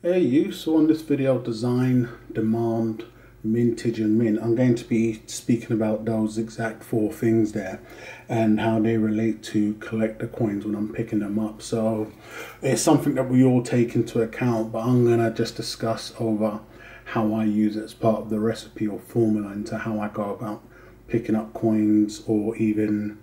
Hey you, so on this video, design, demand, mintage and mint, I'm going to be speaking about those exact four things there and how they relate to collector coins when I'm picking them up. So it's something that we all take into account, but I'm going to just discuss over how I use it as part of the recipe or formula into how I go about picking up coins, or even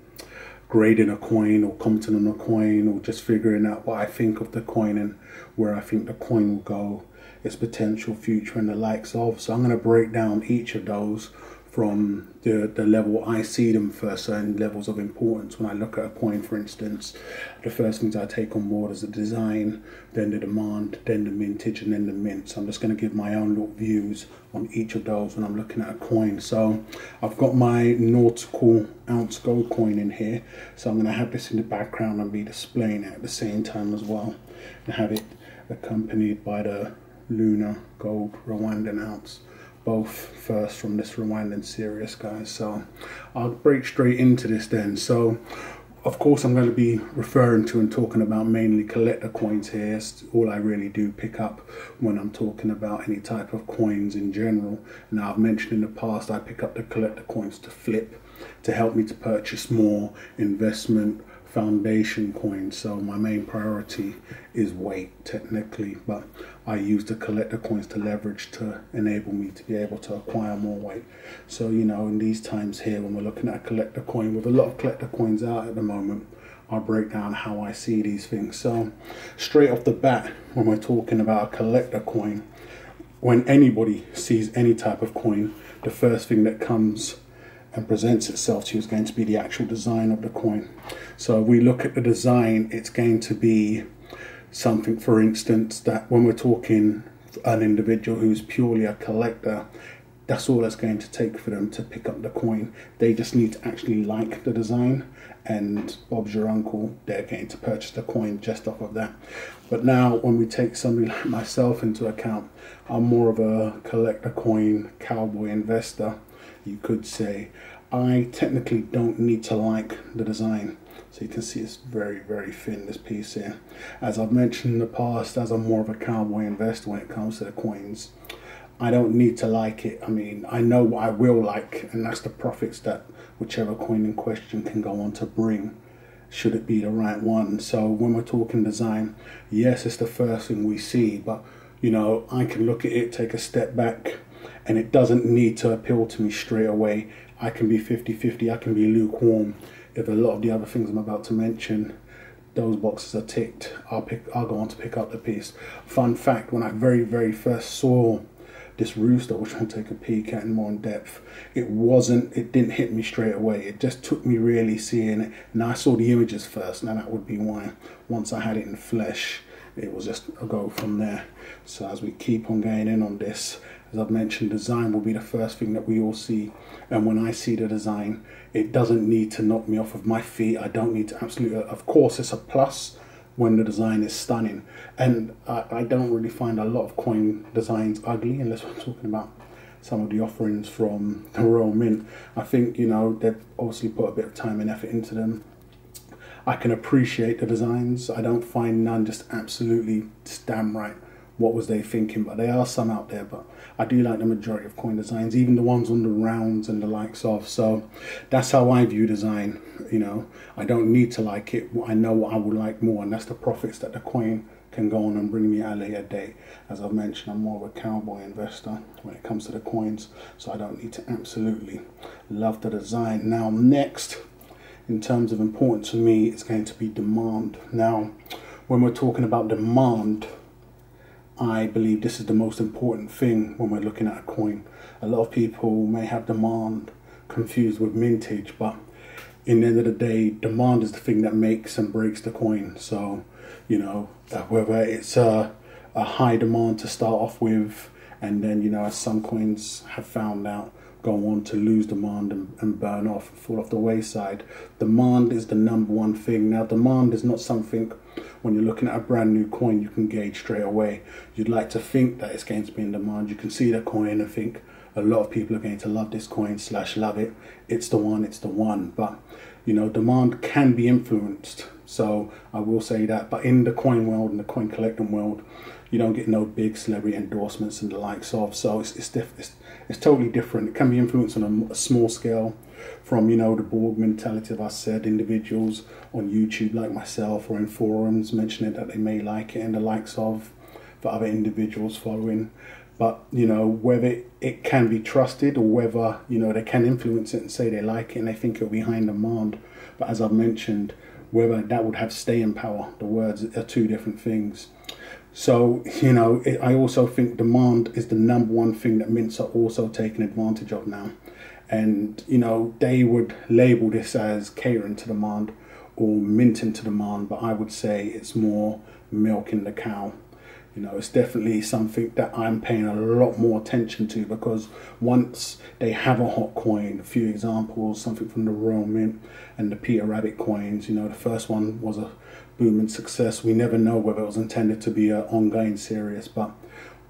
grading a coin or commenting on a coin, or just figuring out what I think of the coin and where I think the coin will go, its potential future and the likes of. So I'm going to break down each of those from the level I see them for certain levels of importance. When I look at a coin, for instance, the first things I take on board is the design, then the demand, then the mintage, and then the mint. So I'm just going to give my own little views on each of those when I'm looking at a coin. So I've got my nautical ounce gold coin in here, so I'm going to have this in the background and be displaying it at the same time as well, and have it accompanied by the lunar gold Rwandan ounce, both first from this Rwandan series, guys. So I'll break straight into this then. So of course I'm going to be referring to and talking about mainly collector coins here. It's all I really do pick up when I'm talking about any type of coins in general. Now, I've mentioned in the past I pick up the collector coins to flip, to help me to purchase more investment foundation coins. So my main priority is weight technically, but I use the collector coins to leverage to enable me to be able to acquire more weight. So, you know, in these times here, when we're looking at a collector coin, with a lot of collector coins out at the moment, I'll break down how I see these things. So straight off the bat, when we're talking about a collector coin, when anybody sees any type of coin, the first thing that comes and presents itself to you is going to be the actual design of the coin. So if we look at the design, it's going to be something, for instance, that when we're talking an individual who's purely a collector, that's all it's going to take for them to pick up the coin. They just need to actually like the design, and Bob's your uncle, they're going to purchase the coin just off of that. But now when we take somebody like myself into account, I'm more of a collector coin cowboy investor, you could say. I technically don't need to like the design. So you can see it's very, very thin, this piece here. As I've mentioned in the past, as I'm more of a cowboy investor when it comes to the coins, I don't need to like it. I mean, I know what I will like, and that's the profits that whichever coin in question can go on to bring, should it be the right one. So when we're talking design, yes, it's the first thing we see, but you know, I can look at it, take a step back, and it doesn't need to appeal to me straight away. I can be 50-50, I can be lukewarm. If a lot of the other things I'm about to mention, those boxes are ticked, I'll go on to pick up the piece. Fun fact, when I very first saw this rooster, which I'll take a peek at in more in depth, it didn't hit me straight away. It just took me really seeing it. And I saw the images first, and that would be why. Once I had it in flesh, it was just a go from there. So as we keep on going in on this, as I've mentioned, design will be the first thing that we all see. And when I see the design, it doesn't need to knock me off of my feet. I don't need to absolutely, of course it's a plus when the design is stunning. And I don't really find a lot of coin designs ugly, unless we're talking about some of the offerings from the Royal Mint. I think, you know, they've obviously put a bit of time and effort into them. I can appreciate the designs. I don't find none just absolutely damn right. What was they thinking? But there are some out there, but I do like the majority of coin designs, even the ones on the rounds and the likes of. So that's how I view design. You know, I don't need to like it. I know what I would like more, and that's the profits that the coin can go on and bring me at a later date. As I've mentioned, I'm more of a cowboy investor when it comes to the coins, so I don't need to absolutely love the design. Now, next, in terms of importance for me, it's going to be demand. Now, when we're talking about demand, I believe this is the most important thing when we're looking at a coin. A lot of people may have demand confused with mintage, but in the end of the day, demand is the thing that makes and breaks the coin. So, you know, whether it's a high demand to start off with, and then, you know, as some coins have found out, go on to lose demand and burn off, fall off the wayside. Demand is the number one thing. Now, demand is not something, when you're looking at a brand new coin, you can gauge straight away. You'd like to think that it's going to be in demand. You can see the coin and think a lot of people are going to love this coin / love it. It's the one. But, you know, demand can be influenced. So I will say that. But in the coin world and the coin collecting world, You don't get no big celebrity endorsements and the likes of. So it's totally different. It can be influenced on a small scale from, you know, the board mentality, of I said, individuals on YouTube like myself or in forums mentioning that they may like it and the likes of, for other individuals following. But, you know, whether it can be trusted or whether, you know, they can influence it and say they like it and they think it'll be high in demand. But as I've mentioned, whether that would have staying power, the words are two different things. So, you know, I also think demand is the #1 thing that mints are also taking advantage of now. And, you know, they would label this as catering to demand or minting to demand, but I would say it's more milking the cow. You know, it's definitely something that I'm paying a lot more attention to, because once they have a hot coin, a few examples, something from the Royal Mint and the Peter Rabbit coins, you know, the first one was a booming success. We never know whether it was intended to be an ongoing series, but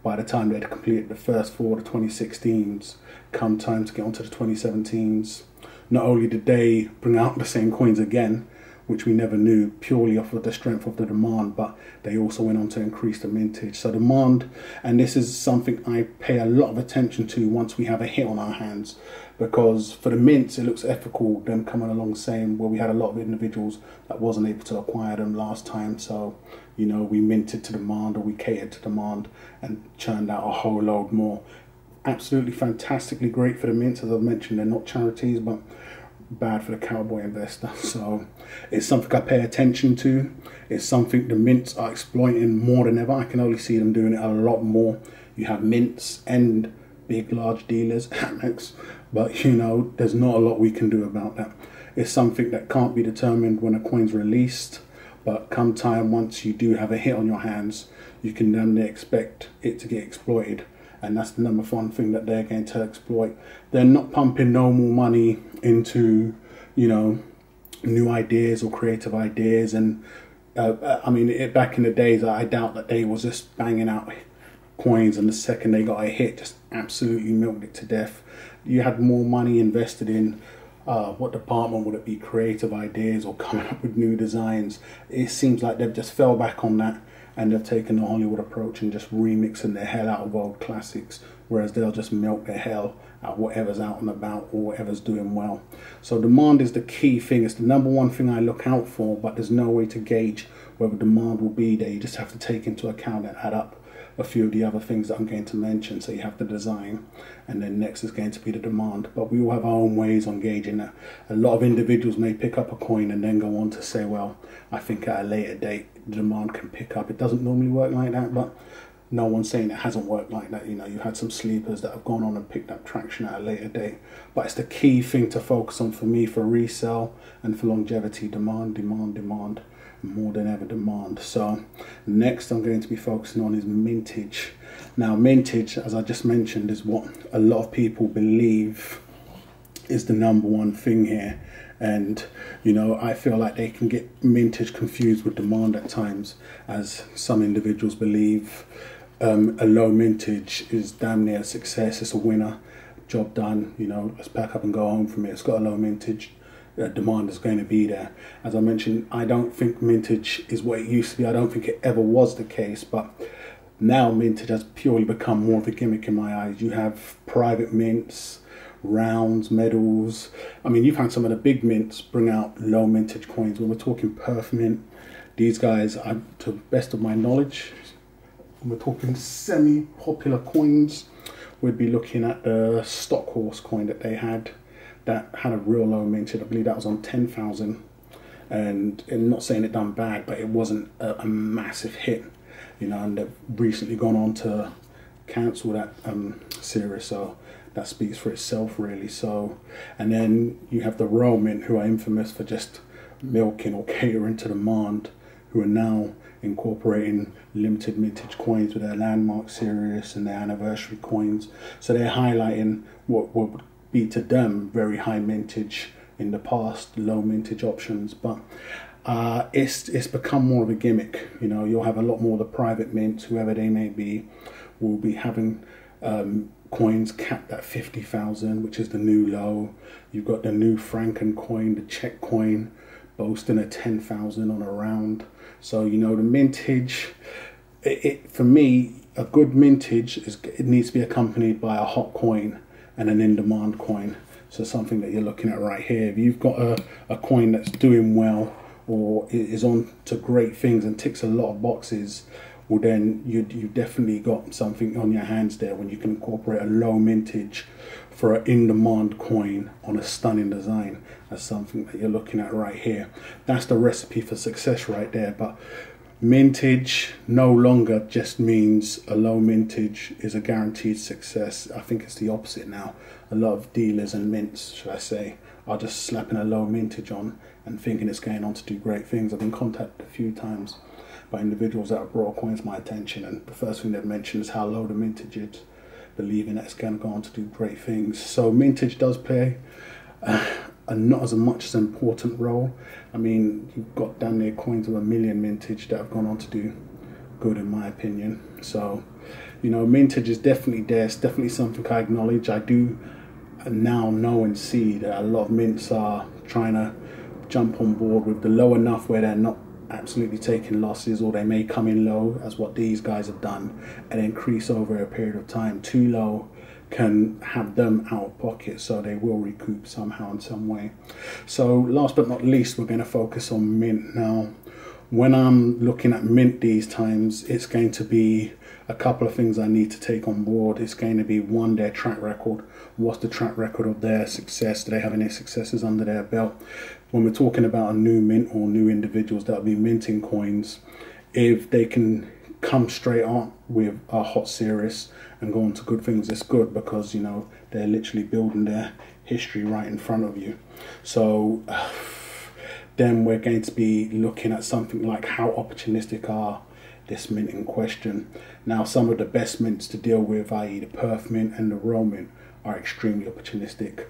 by the time they'd completed the first 4, the 2016s, come time to get onto the 2017s, not only did they bring out the same coins again, which we never knew, purely off of the strength of the demand, but they also went on to increase the mintage. So demand, and this is something I pay a lot of attention to once we have a hit on our hands, because for the mints, it looks ethical, them coming along saying, well, we had a lot of individuals that wasn't able to acquire them last time, so, you know, we minted to demand or we catered to demand and churned out a whole load more. Absolutely fantastically great for the mints. As I've mentioned, they're not charities, but bad for the cowboy investor. So it's something I pay attention to. It's something the mints are exploiting more than ever. I can only see them doing it a lot more. You have mints and big large dealers, Amex, but you know, there's not a lot we can do about that. It's something that can't be determined when a coin's released, but come time, once you do have a hit on your hands, you can then expect it to get exploited. And that's the #1 thing that they're going to exploit. They're not pumping no more money into, you know, new ideas or creative ideas. And I mean, back in the days, I doubt that they was just banging out coins, and the second they got a hit, just absolutely milked it to death. You had more money invested in what department would it be? Creative ideas or coming up with new designs. It seems like they've just fell back on that, and they've taken the Hollywood approach and just remixing their hell out of old classics, whereas they'll just milk their hell out whatever's out and about or whatever's doing well. So demand is the key thing. It's the #1 thing I look out for, but there's no way to gauge whether demand will be there. You just have to take into account and add up a few of the other things that I'm going to mention. So you have the design, and then next is going to be the demand. But we all have our own ways on gauging that. A lot of individuals may pick up a coin and then go on to say, well, I think at a later date the demand can pick up. It doesn't normally work like that, but no one's saying it hasn't worked like that. You know, you had some sleepers that have gone on and picked up traction at a later date. But it's the key thing to focus on for me for resale and for longevity. Demand, demand, demand, more than ever demand. So next I'm going to be focusing on is mintage. Now mintage, as I just mentioned, is what a lot of people believe is the #1 thing here. And you know, I feel like they can get mintage confused with demand at times, as some individuals believe a low mintage is damn near a success, it's a winner, job done, you know, let's pack up and go home from it, it's got a low mintage, demand is going to be there. As I mentioned, I don't think mintage is what it used to be. I don't think it ever was the case, but now mintage has purely become more of a gimmick in my eyes. You have private mints, rounds, medals. I mean, you've had some of the big mints bring out low mintage coins. When we're talking Perth Mint, these guys are, to the best of my knowledge, when we're talking semi-popular coins, we'd be looking at the Stock Horse coin that they had, that had a real low mintage. I believe that was on 10,000, and I'm not saying it done bad, but it wasn't a massive hit, you know, and they've recently gone on to cancel that series, so that speaks for itself really. So, and then you have the Royal Mint, who are infamous for just milking or catering to demand, who are now incorporating limited mintage coins with their landmark series and their anniversary coins. So they're highlighting what would be to them very high mintage in the past, low mintage options. But it's become more of a gimmick. You know, you'll have a lot more of the private mints, whoever they may be, will be having coins capped at 50,000, which is the new low. You've got the new Franken coin, the Czech coin, boasting a 10,000 on a round. So, you know, the mintage, for me, a good mintage it needs to be accompanied by a hot coin and an in-demand coin. So something that you're looking at right here. If you've got a coin that's doing well or is on to great things and ticks a lot of boxes, well then you've definitely got something on your hands there when you can incorporate a low mintage for an in-demand coin on a stunning design. That's something that you're looking at right here. That's the recipe for success right there. But mintage no longer just means a low mintage is a guaranteed success. I think it's the opposite now. A lot of dealers and mints, should I say, are just slapping a low mintage on and thinking it's going on to do great things. I've been contacted a few times by individuals that have brought coins to my attention, and the first thing they've mentioned is how low the mintage is, believing that it's going to go on to do great things. So mintage does play a not as much as important role. I mean, you've got down there coins of 1 million mintage that have gone on to do good, in my opinion. So, you know, mintage is definitely there. It's definitely something I acknowledge. I do now know and see that a lot of mints are trying to jump on board with the low enough where they're not absolutely taking losses, or they may come in low as what these guys have done and increase over a period of time. Too low can have them out of pocket, so they will recoup somehow in some way. So last but not least, we're going to focus on mint. Now when I'm looking at mint these times, it's going to be a couple of things I need to take on board. It's going to be, one, their track record. What's the track record of their success? Do they have any successes under their belt? When we're talking about a new mint or new individuals that will be minting coins, if they can come straight on with a hot series and go on to good things, it's good, because, you know, they're literally building their history right in front of you. So then we're going to be looking at something like how opportunistic are this mint in question. Now, some of the best mints to deal with, i.e. the Perth mint and the Royal mint, are extremely opportunistic.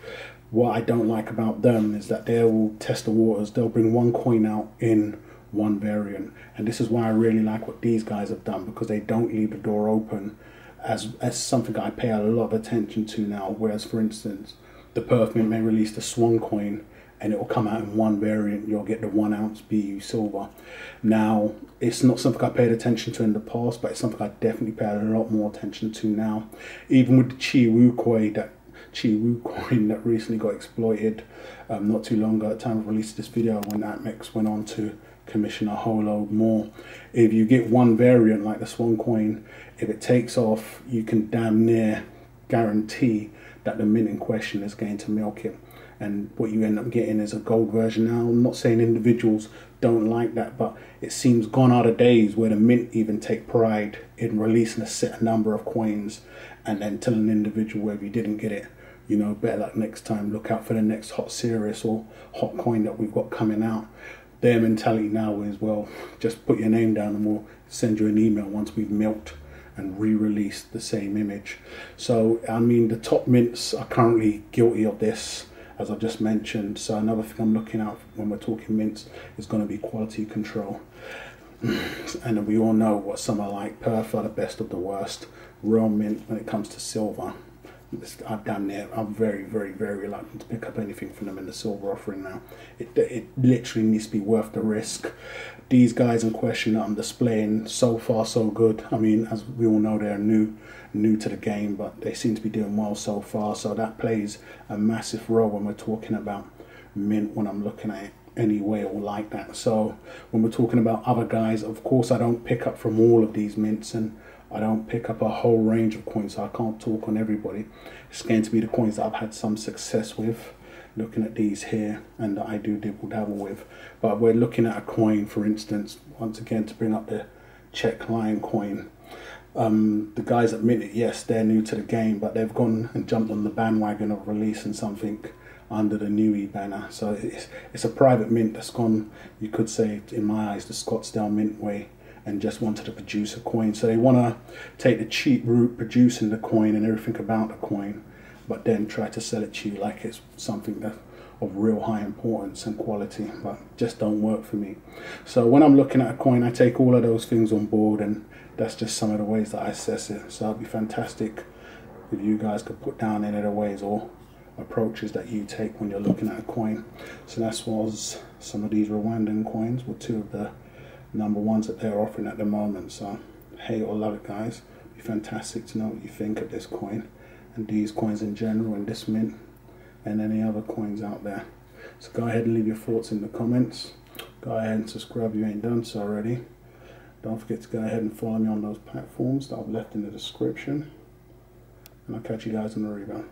What I don't like about them is that they will test the waters. They'll bring one coin out in one variant, and this is why I really like what these guys have done, because they don't leave the door open as something I pay a lot of attention to now. Whereas, for instance, the Perth mint may release the Swan coin and it will come out in one variant. You'll get the 1 ounce BU silver. Now, it's not something I paid attention to in the past, but it's something I definitely pay a lot more attention to now. Even with the Chi Wu coin that recently got exploited not too long ago at the time of release of this video, when APMEX went on to commission a whole load more. If you get one variant like the Swan coin, if it takes off, you can damn near guarantee that the mint in question is going to milk it. And what you end up getting is a gold version. Now, I'm not saying individuals don't like that, but it seems gone are the days where the mint even take pride in releasing a set number of coins and then tell an individual, if you didn't get it, you know, better luck next time, look out for the next hot series or hot coin that we've got coming out. Their mentality now is, well, just put your name down and we'll send you an email once we've milked and re-released the same image. So, I mean, the top mints are currently guilty of this, as I just mentioned. So another thing I'm looking at when we're talking mints is going to be quality control. And we all know what some are like. Perth are the best of the worst. Royal mint, when it comes to silver, I'm very, very, very reluctant to pick up anything from them in the silver offering now. It literally needs to be worth the risk. These guys in question that I'm displaying, so far so good. I mean, as we all know, they're new to the game, but they seem to be doing well so far. So that plays a massive role when we're talking about mint, when I'm looking at it anyway or like that. So when we're talking about other guys, of course I don't pick up from all of these mints, and I don't pick up a whole range of coins, so I can't talk on everybody. It's going to be the coins that I've had some success with, looking at these here, and that I do dibble dabble with. But we're looking at a coin, for instance, once again to bring up the Czech Lion coin. The guys that mint it, yes, they're new to the game, but they've gone and jumped on the bandwagon of releasing something under the Nui banner. So it's a private mint that's gone, you could say, in my eyes, the Scottsdale mint way, and just wanted to produce a coin. So they want to take the cheap route, producing the coin and everything about the coin, but then try to sell it to you like it's something that of real high importance and quality, but just don't work for me. So when I'm looking at a coin, I take all of those things on board, and that's just some of the ways that I assess it. So it'd be fantastic if you guys could put down any of the ways or approaches that you take when you're looking at a coin. So that was some of these Rwandan coins, with two of the number ones that they're offering at the moment. So hate or love it, guys. It'd be fantastic to know what you think of this coin and these coins in general, and this mint and any other coins out there. So go ahead and leave your thoughts in the comments. Go ahead and subscribe if you ain't done so already. Don't forget to go ahead and follow me on those platforms that I've left in the description. And I'll catch you guys in the rebound.